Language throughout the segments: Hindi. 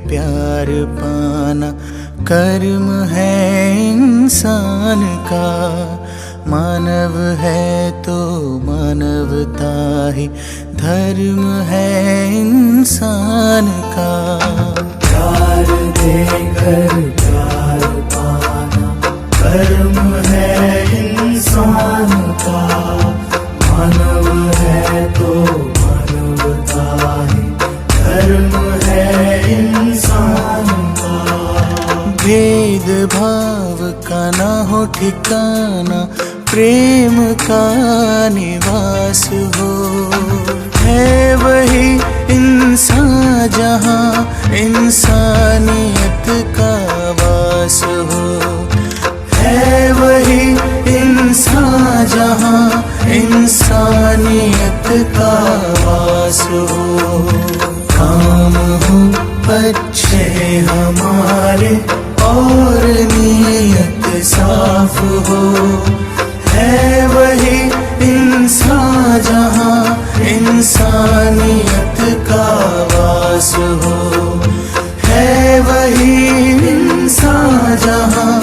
प्यार पाना कर्म है इंसान का, मानव है तो मानवता ही धर्म है इंसान का। प्यार देकर प्यार पाना कर्म है इंसान का, मानव है तो मानवता ही धर्म है इंसान का। भेद भाव का ना हो ठिकाना, प्रेम का निवास हो, है वही इंसान जहाँ इंसानियत का वास हो, है वही इंसान जहाँ इंसानियत का वास हो। काम हो अच्छे हमारे और नीयत साफ हो, है वही इंसान जहाँ इंसानियत का वास हो, है वही इंसान जहाँ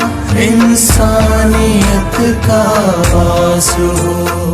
इंसानियत का वास हो।